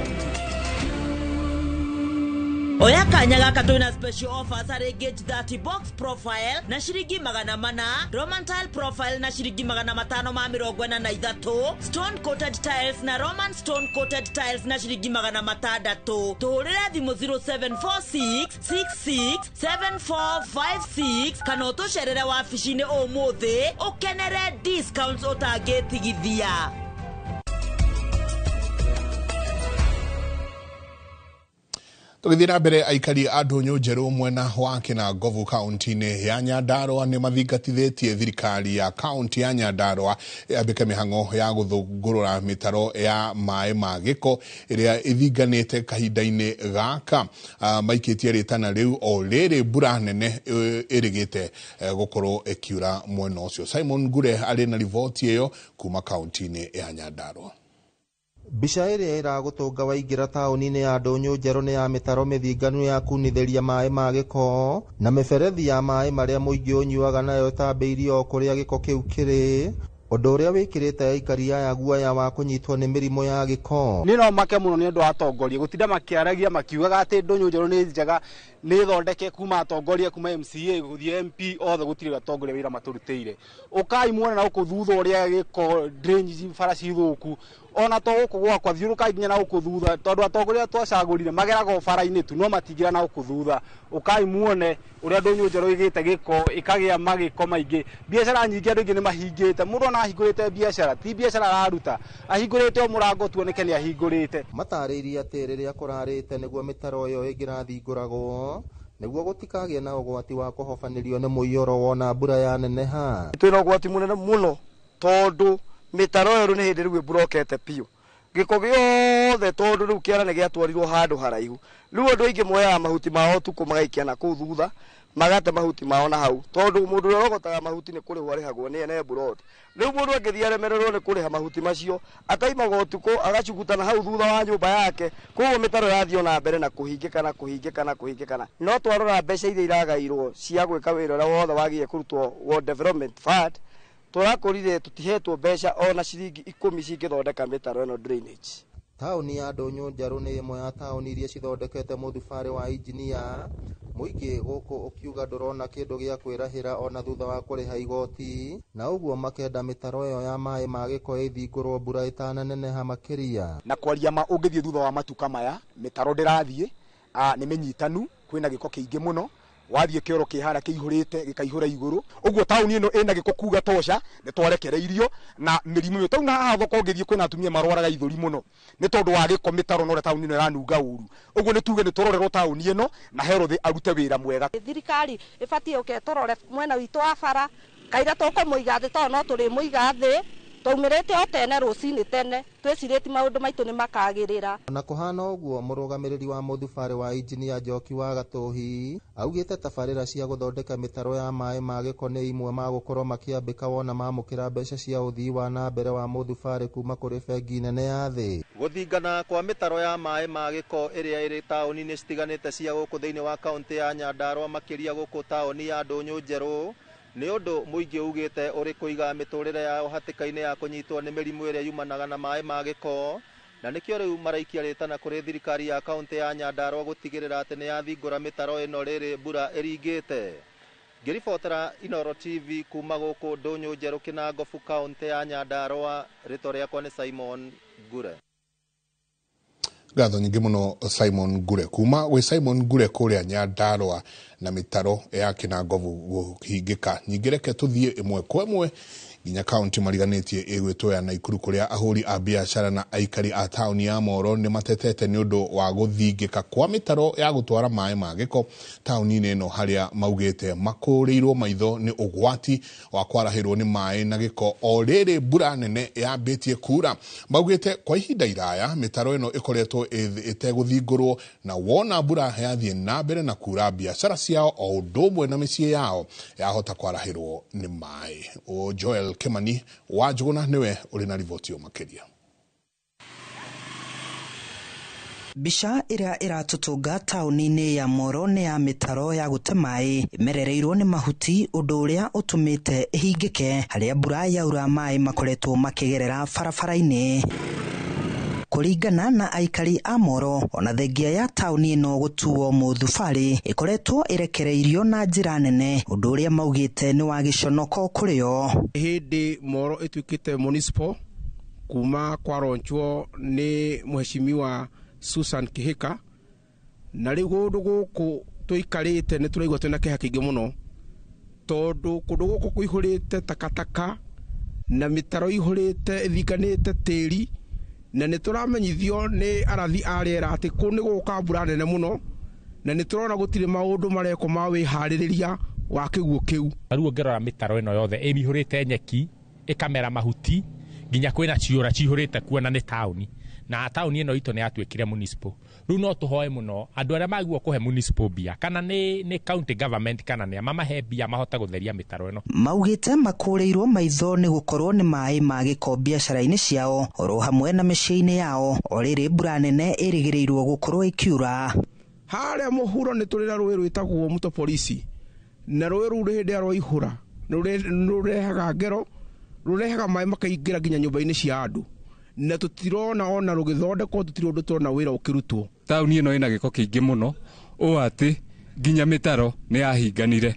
Oya kanya gaka twina special offers ari gauge 30 box profile na shiringi 400, Roman tile profile na shiringi 543, stone coated tiles na Roman stone coated tiles na shiringi 600. Tuhurire thimu 0746 66 7456 kana utusherere wabici-ini umuthi ukenere discounts utangitigithia. Tugithira mbere aikari andunyu njeru mwena wa Kinangovu kaunti-ini ya Nyandarua ni mathingatithitie thirikari ya kaunti ya Nyandarua yambike mihango ya guthungurura mitaro ya mai ma giko iria ithinganite kahinda-ini gaka. Maikitie ritana riu o riri mbura nene irigite gukorwo ikiura mwena ucio. Simon Gure ari na riboti iyo kuma kaunti-ini ya Nyandarua. Bica iria iragutunga waingira tauni-ini ya ndunyu njeru ni ya mitaro mithinganu ya kunitheria mai ma giko na miberethi ya mai maria muingi unyuaga nayo tambeirio o kuria giko kiu kiri, undu uria wikirite aikari aya guoya wa kunyitwo ni mirimu ya giko. Ni no make muno ni ndu atongoria gutinda makiaragia makiugaga ati ndunyu njeru ni njega nä thondeke kuma atongoria kuma MCA guthie MP othe gutire atongoria wira maturutire ukai muone na ukuthutha uria giko drainage bara cithuku ona to guku gwakwa thiurukai nginya na ukuthutha tondu atongoria twacagurire mageraga bara-ini tu no matingira na ukuthutha ukai muone uria ndonyo njeru igite giko ikagia magiko maingi biashara nyingi andu ingi ni mahingite mundu na ahingurite biashara ti biashara araruta ahingurite o murango tuoneke ni ahingurite matariria ati riria kurarite niguo mitaro yo ingirathinguragwo niguo gutikagie na ugwati wa kuhofanirio ni muiyoro wona mbura ya neneha twina ugwati munene muno tondu mitaro yo ni hindi riu brokete piu giko giothe tondu riu kiara ni giatwarirwo handu haraihu riu andu aingi moyaga mahuti mao tuku magaikia na kuu thutha magate mahuti mao na hau tondu mundu uria rogotaga mahuti ni kurihwo arihagwo ni ene buroti riu mundu angithia remererwo ni kuriha mahuti macio akaimaga utuku agacugutana hau thutha wa nyumba yake koguo mitaro yathio na mbere na kuhingikana no twarora mbeca iria iragairwo cia gwika wira uria wothe wagie kurutwo World Development Fund turakorire tutihetwo mbeca ona ciringi 10 cingithondeka mitaro eno drainage. Tauni ya Ndonyo Njaru ni imwe ya tauni iria cithondekete muthubari wa injinia muingi guku ukiuga ndurona kindu gia kwirahira ona thutha wa kuriha igoti na uguo makenda mitaro iyo ya mai ma giko ithingurwo mbura itananeneha makiria na kwaria ma ungithie thutha wa matuka maya mitaro ndirathie ni minyitanu kwina giko kiingi muno wathie kioro kihara kiihurite gikaihura iguru uguo tauni ino ina giko kuga tosha ni twarekereirio na mirimu yo tauna haha thoko ngithie kwina atumia marwaraga ithuri muno ni tondu wa giko mitaro no tauni ino ranunga uru uguo ni tuge ni tororerwo tauni ino na herothe arute wira mwega thirikari ibatie uketorore mwena witu wa bara kaira toko muiga thi to no turi muiga thi taumirite o tene rucini tene twiciriti maundu maitu ni makagirira na kuhana uguo murugamiriri wa muthubari wa injinia Njoki wa Gatuhi augite tabarira cia guthondeka mitaro ya mai ma giko ni imwe ma gukorwo makiambika wona mamukira mbeca cia uthii wa na mbere wa muthubari kuma kuri bengi nene ya thi guthingana kwa mitaro ya mai ma giko iria iri tauni ni citiganite cia guku thiini wa kaunti ya Nyandarua makiria guku tauni ya Ndonyo Njeru ni undu muingi ugite uri kuiga miturire yao hatikaini ya kunyitwo ni mirimu iria yumanaga na mai ma giko na nikio riu maraikia ritana kuri thirikari ya kaunti ya Nyandarua gutigirira ati ni yathingura mitaro ino riri mbura iringite ngiribotera Inoro TV kuma guku Ndonyo Njeru Kinangofu kaunti ya Nyandarua rito riakwa ni Simon Gure Gatho nyingi muno Simon Gure kuma we Simon Gure kuria Nyandarua na mitaro ya Kinangofu guhingika nyingireke tuthie imwe kwa imwe nginya kaunti mariganitie igwitwo ya Naikuru kuria ahuri a biashara na aikari a tauni ya Moro ni matetete ni undu wa guthingika kwa mitaro ya gutwara mai ma giko tauni ino haria maugite makurirwo maitho ni ugwati wa kwarahirwo ni mai na giko o riri mbura nene yambitie kura maugite kwa ihinda iraya mitaro ino ikoretwo iteguthingurwo na wona mbura yathie na mbere na kura biashara ciao o ndomwe na micie yao yahota kwarahirwo ni mai o Joel Kimani wa Njuguna niwe uri na rivoti makiria. Bisha iria iratutunga tauni-ini ya Moro ni ya mitaro ya gute mai imerereirwo ni mahuti undu uria utumite ihingike haria mbura yaura mai makoretwo makigerera barabara-ini kuringana na aikari a Moro ona thengia ya tauni ino gutuo muthubari ikoretwo irekereirio na njira nene undu uria maugite ni wa giconoko kurio hindi Moro itwikite municipal kuma kwaronchwo ni mheshimiwa Susan Kihika na riu gundu guku tuikarite ni turaigwa twina kiha kingi muno tondu kundu guku kuihurite takataka na mitaro ihurite ithinganite tiri na nituramenyithio ni arathi ariera ati kuni guka mbura nene muno na niturona gutire maundu mareko ma wihariria wa kiguo kiu riu ngerora mitaro ino yothe imihurite nyeki ikamera mahuti nginya kwina ciura cihurite kuona ni tauni na tauni ino ito ni atwikire municipal riu no tuhoe muno andu aria magwo kuhe municipal bia kana ni county government kana ni mamahe bia mahota gutheria mitaro ino maugite makureirwo maitho ni gukorwo ni mai ma giko biashara-ini ciao oro hamwe na micii-ini yao o riri mbura nene irigireirwo gukorwo ikiura haria muhuro ni turira rui rwitagwo muto polisi na rui ru hindi arwa ihura rurehaga ngero rurehaga mai makaingira nginya nyumba-ini cia andu na tutirona ona rugithondekwo tutiri undu tona wira ukirutwo tauni ino ina giko kingi muno o ati ginya mitaro ni yahinganire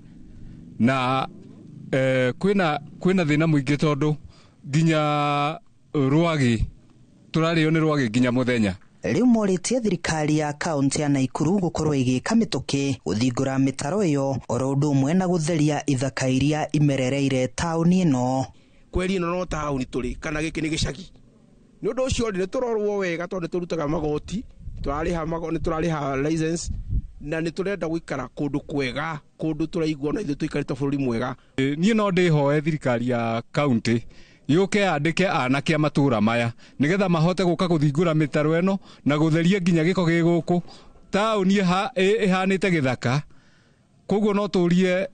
na kwina thina muingi tondu ginya rwagi turario ni rwagi ginya muthenya. Riu moritie thirikari ya kaunti ya Naikuru gukorwo igika mituki guthingura mitaro iyo oro undu umwe na gutheria ithaka iria imerereire tauni ino. Kweri ino no tauni turi kana giki ni gicagi ni undu ucio ni turorwo wega tondu turutaga magoti turariha license na ni turenda guikara kundu kwega kundu turaigua na ithu tuikarite bururi mwega. Nie no ndihoe thirikari ya kaunti yuke andike anake matura maya nigetha mahote guka guthingura mitaro eno na gutheria ginya giko giguku tauni ihanite githaka koguo no turie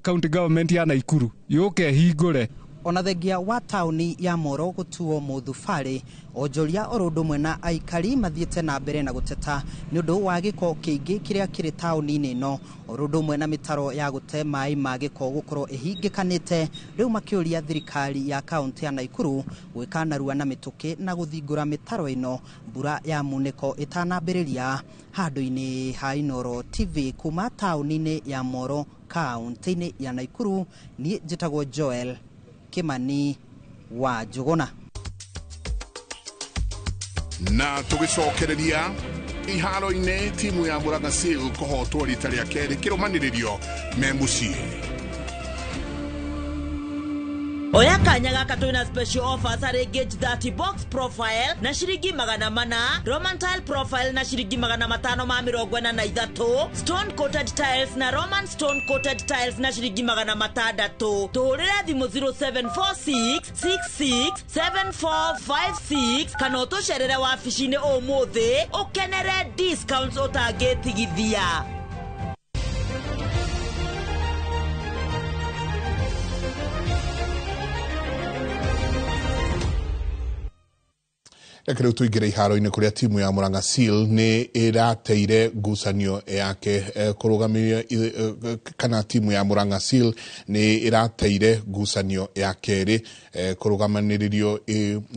county government ya Naikuru yuke hingure. Ona thengia wa tauni ya Moro gutuo muthubari onjoria orundu mwena aikari mathiete na mbere na guteta ni undu wa giko kiingi kiria kiri tauni ino orundu mwena mitaro ya gute mai magiko gukorwo ihingikanite riu makiuria thirikari ya kaunti ya Naikuru gwika narua na mituki na guthingura mitaro ino mbura ya muniko itanambiriria. Handu-ini ha Inoro TV kuma tauni ya Moro kaunti ya Naikuru ni njitagwo Joel Kimani wa Juguna. Na tugicokereria iharo-ini timu ya Murang'a Seal kuhotwo rita ria keri kirumanirio membuci. Oya kanya gaka twina special offers are gauge 30 box profile na shiringi 400, Roman tile profile na shiringi 543, stone coated tiles na Roman stone coated tiles na shiringi 600. Tuhurire thimu 0746 66 7456 kana utusherere wabici-ini umuthi ukenere discounts utangitigithia. Ekere tuigire iharo-ini kuria timu ya Murang'a Seal ni irateire ngucanio yake kurugamiria kana timu ya Murang'a Seal ni irateire ngucanio ya keri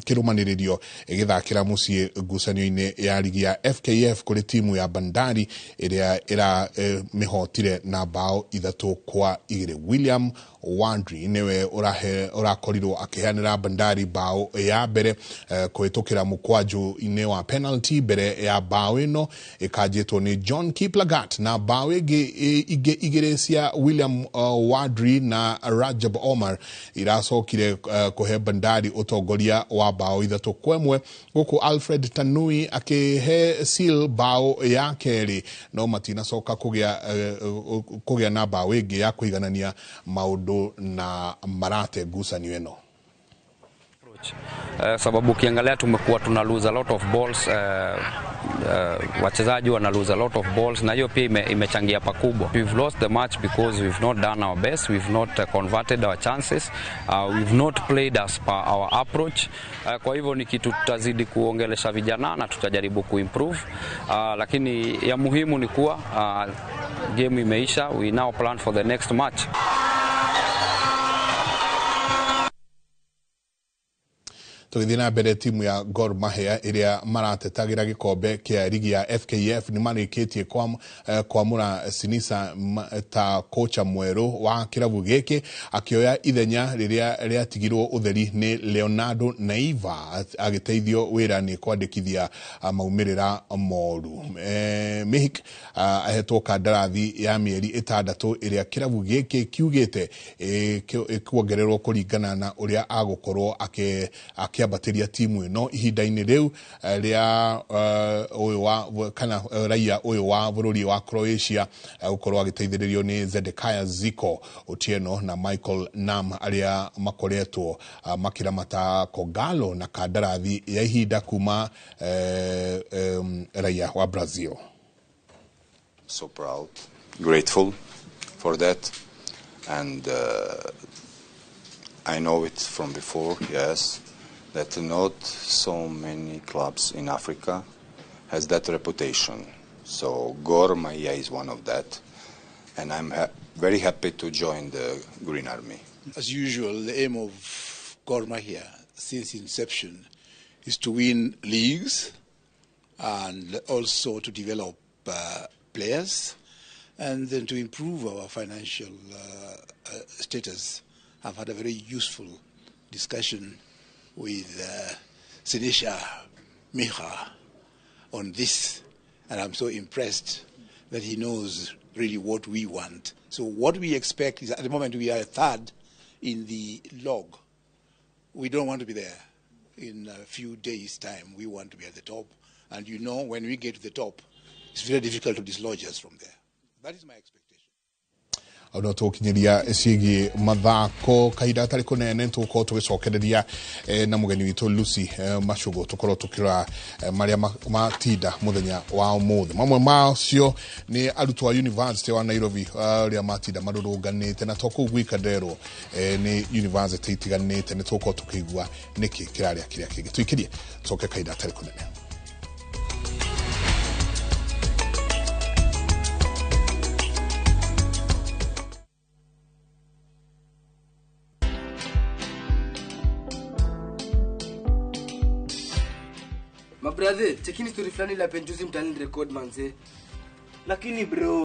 kirumanirio igithakira mucii ngucanio-ini ya ligi ya FKF kuri timu ya Bandari iria mihotire na bao 3-2. William Wandri niwe urakorirwo akihanira Bandari bao ya mbere kuhitukira mukwaju ine wa penalty mbere ya bao ino ikajitwo ni John Kiplagat na bao igire cia William Wandri na Rajab Omar iracokire kuhe Bandari utongoria wa bao 3-1 guku Alfred Tanui akihe Seal bao ya keri no matinacoka kugia na bao ingi ya kuiganania maundu na marate ngucanio ino. Sababu ukiangalia tumekuwa tuna lose a lot of balls, wachezaji wana lose a lot of balls na hiyo pia imechangia pakubwa. We've lost the match because we've not done our best, we've not converted our chances, we've not played as per our approach. Kwa hivyo ni kitu tutazidi kuongelesha vijana na tutajaribu kuimprove, lakini ya muhimu ni kuwa game imeisha, we now plan for the next match. Tugithina mbere timu ya Gor Mahia iria maratetagira gikombe kia ligi ya FKF ni marikitie kwamura Sinisa ta kocha mweru wa kirabu giki akioya ithenya riria riatigirwo utheri ni Leonardo Naiva agiteithio wira ni kwandikithia maumirira moru. Mihik ahetwo kandarathi ya mieri 6 iria kirabu giki kiugite kuongererwo kuringana na uria agukorwo akiambateria timu ino ihinda-ini riu ria uyu wa kana raia uyu wa bururi wa Croatia gukorwo agiteithiririo ni Zedekiah Ziko Otieno na Michael Nam aria makoretwo makiramata Kogalo na kandarathi ya ihinda kuma raia wa Brazil. So proud, grateful for that, and I know it from before, yes, that not so many clubs in Africa has that reputation. So Gor Mahia is one of that, and I'm very happy to join the Green Army. As usual, the aim of Gor Mahia since inception is to win leagues and also to develop players. and then to improve our financial status. I've had a very useful discussion with Sinisha Miha on this, and I'm so impressed that he knows really what we want. So what we expect is, at the moment we are a third in the log. We don't want to be there. In a few days' time, we want to be at the top. And you know, when we get to the top, it's very difficult to dislodge us from there. That is my expectation. Ono tukinyiria ciigi mathako kaida tari kunene tuko tugicokereria na mugeni witu Lucy Machugo tukoro tukira maria matinda muthenya wa umuthi mamwe macio ni arutwo wa University wa Nairobi aria matinda marurunganite na toko gwikadero ni university itiganite ni tuko tukigwa niki kiraria kiria kingi tuikirie tucoke kaida tari kunene. Brother, chekini story fulani la penjuzi mtani record manze. Lakini bro